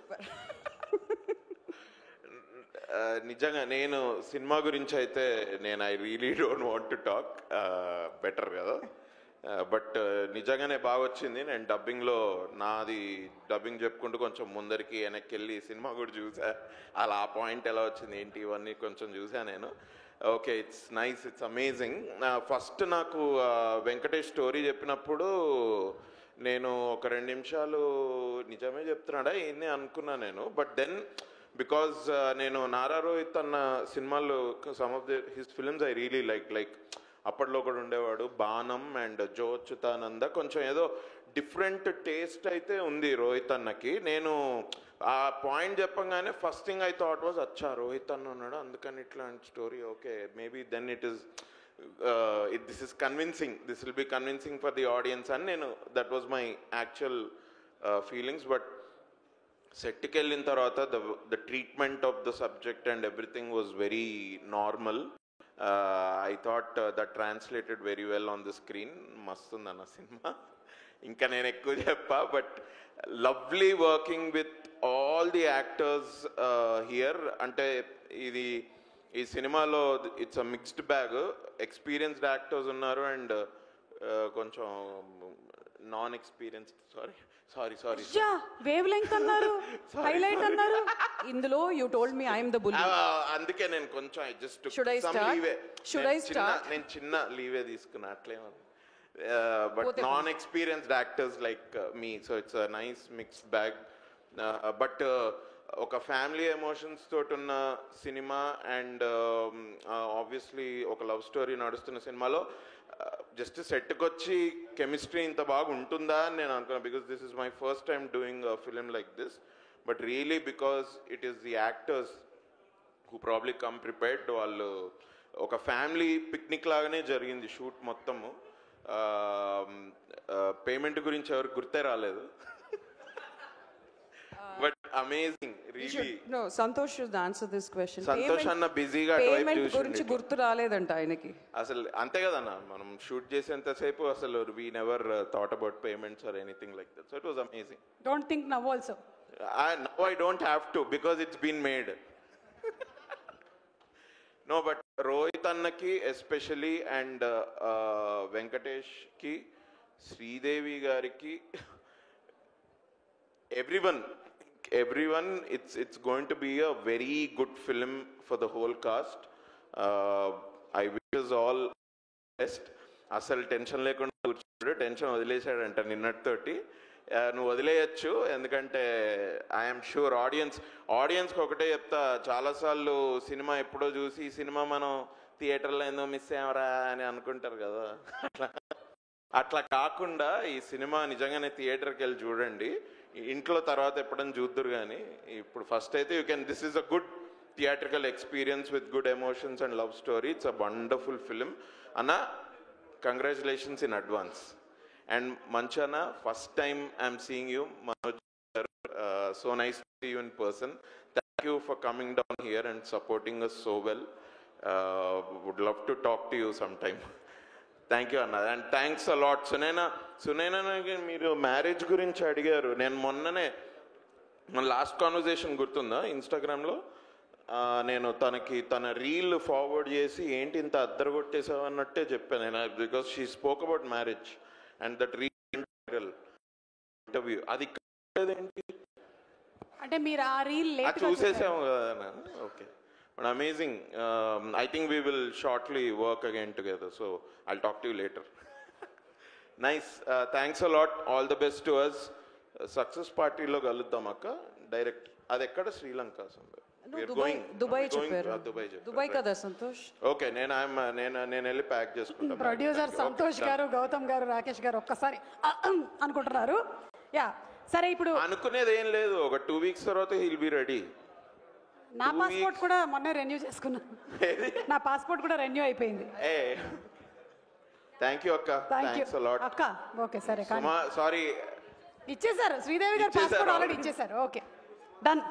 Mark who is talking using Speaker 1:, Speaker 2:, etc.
Speaker 1: Super.
Speaker 2: నిజంగా నేను cinema గురించి అయితే నేను I really don't want to talk, better కదా. బట్ నిజంగానే బాగా వచ్చింది. నేను డబ్బింగ్లో నాది డబ్బింగ్ చెప్పుకుంటూ కొంచెం ముందరికి వెనక్కి వెళ్ళి సినిమా కూడా చూసా. అలా ఆ పాయింట్ ఎలా వచ్చింది ఏంటి ఇవన్నీ కొంచెం చూసా నేను. Okay, it's nice, it's amazing. First నాకు వెంకటేష్ స్టోరీ చెప్పినప్పుడు నేను ఒక 2 నిమిషాలు నిజమే చెప్తున్నాడా ఏంది అనుకున్నా నేను. బట్ దెన్ బికాజ్ నేను నారా రోహిత్ అన్న సినిమాలు some of his films I really like అప్పట్లో కూడా ఉండేవాడు. బాణం అండ్ జో అచ్యుతానంద కొంచెం ఏదో డిఫరెంట్ టేస్ట్ అయితే ఉంది రోహిత్ అన్నకి. నేను ఆ పాయింట్ చెప్పంగానే first thing I thought was అచ్చా రోహిత్ అన్న ఉన్నాడు అందుకని ఇట్లాంటి story, okay maybe then it is this is convincing, this will be convincing for the audience అని నేను, that was my actual feelings. But సెట్కి వెళ్ళిన తర్వాత the treatment of the subject and everything was very normal. I thought that translated very well on the screen. మస్తుంది అన్న సినిమా, ఇంకా నేను ఎక్కువ చెప్పా. But lovely working with all the actors here. అంటే ఈ సినిమాలో it's a mixed bag. Experienced actors ఉన్నారు అండ్ కొంచెం non experienced, sorry
Speaker 1: wavelength అన్నారు, హైలైట్ అన్నారు. ఇందులో you told me I am the bully.
Speaker 2: అందుకే నేను కొంచెం జస్ట్ నేను చిన్న లీవే తీసుకున్నా అట్లేమన్నా. But non experienced actors like me, so it's a nice mixed bag. But ఒక ఫ్యామిలీ ఎమోషన్స్ తోటి ఉన్న సినిమా అండ్ ఆబ్వియస్లీ ఒక లవ్ స్టోరీ నడుస్తున్న సినిమాలో జస్ట్ సెట్కి వచ్చి కెమిస్ట్రీ ఇంత బాగా ఉంటుందా అని నేను అనుకున్నాను. Because this is my first time doing a film like this. But really because it is the actors who probably come prepared. వాళ్ళు ఒక ఫ్యామిలీ పిక్నిక్ లాగానే జరిగింది షూట్ మొత్తము. పేమెంట్ గురించి ఎవరికి గుర్తే రాలేదు. But amazing really.
Speaker 1: No, Santosh should answer this question.
Speaker 2: Santosh అన్న బిజీగా
Speaker 1: పేమెంట్ గురించి గుర్తు రాలేదంట ఆయనకి
Speaker 2: అసలు. అంతే కదన్న, మనం షూట్ చేసేంతసేపు అసలు we never thought about payments or anything like that. So it was amazing.
Speaker 1: Don't think now also.
Speaker 2: Now I don't have to because it's been made. No, but Rohit అన్నకి ఎస్పెషలీ అండ్ వెంకటేష్కి, శ్రీదేవి గారికి, everyone, it's going to be a very good film for the whole cast. I wish us all best. అసలు tension లేకుండా కూర్చుంటాడు, tension వదిలేసాడంట నిన్నటితోటి. నువ్వు వదిలేయచ్చు, ఎందుకంటే I'm sure ఆడియన్స్కి ఒకటే చెప్తా, చాలాసార్లు సినిమా ఎప్పుడో చూసి ఈ సినిమా మనం థియేటర్లో ఏందో మిస్ అయ్యామరా అని అనుకుంటారు కదా. అట్లా కాకుండా ఈ సినిమా నిజంగానే థియేటర్కి వెళ్ళి చూడండి. ఇంట్లో తర్వాత ఎప్పుడైనా చూద్దరు కానీ ఇప్పుడు ఫస్ట్ అయితే you can, this is a good theatrical experience with good emotions and love story. It's a wonderful film అన్న. Congratulations in advance. అండ్ మంచన్న, first time I'm seeing you Manoj గారు. So nice to see you in person. Thank you for coming down here and supporting us so well. Would love to talk to you some time. Thank you అన్న. And thanks a lot. సునైనాకి మీరు marriage గురించి అడిగారు. నేను మొన్ననే మన last conversation గుర్తుందా ఇన్స్టాగ్రామ్లో, నేను తన రీల్ ఫార్వర్డ్ చేసి ఏంటి ఇంత అద్దరు కొట్టేసావు అన్నట్టే చెప్పాను నేను. Because she spoke about marriage and that reel interview అది ఏంటి
Speaker 1: అంటే మీరు ఆ రీల్
Speaker 2: చూసేసాము కదా. Okay, but amazing. I think we will shortly work again together, so I'll talk to you later. Nice. Thanks a lot. All the best to us. Success party lo galuddam akka direct. Adi ekkada Sri Lanka somewhere. We are going
Speaker 1: Dubai chepparu. Dubai kada Santosh.
Speaker 2: Okay, నేను వెళ్ళి pack చేసుకుంటాను.
Speaker 1: Producer Santosh గారు, గౌతమ్ గారు, రాకేష్ గారు ఒక్కసారి అనుకుంటున్నారు. Yeah సరే, ఇప్పుడు
Speaker 2: అనుకునేది ఏం లేదు. ఒక 2 weeks తర్వాత he'll be ready.
Speaker 1: నా పాస్పోర్ట్ కూడా మొన్న రెన్యూ చేసుకున్నా. నా పాస్పోర్ట్ కూడా రెన్యూ అయిపోయింది.
Speaker 2: థ్యాంక్ యూ అక్క. థ్యాంక్స్ అ లాట్
Speaker 1: అక్క. ఓకే సరే,
Speaker 2: సారీ
Speaker 1: ఇచ్చేసారు. శ్రీదేవి గారు పాస్పోర్ట్ ఆల్రెడీ ఇచ్చేసారు. Okay, done.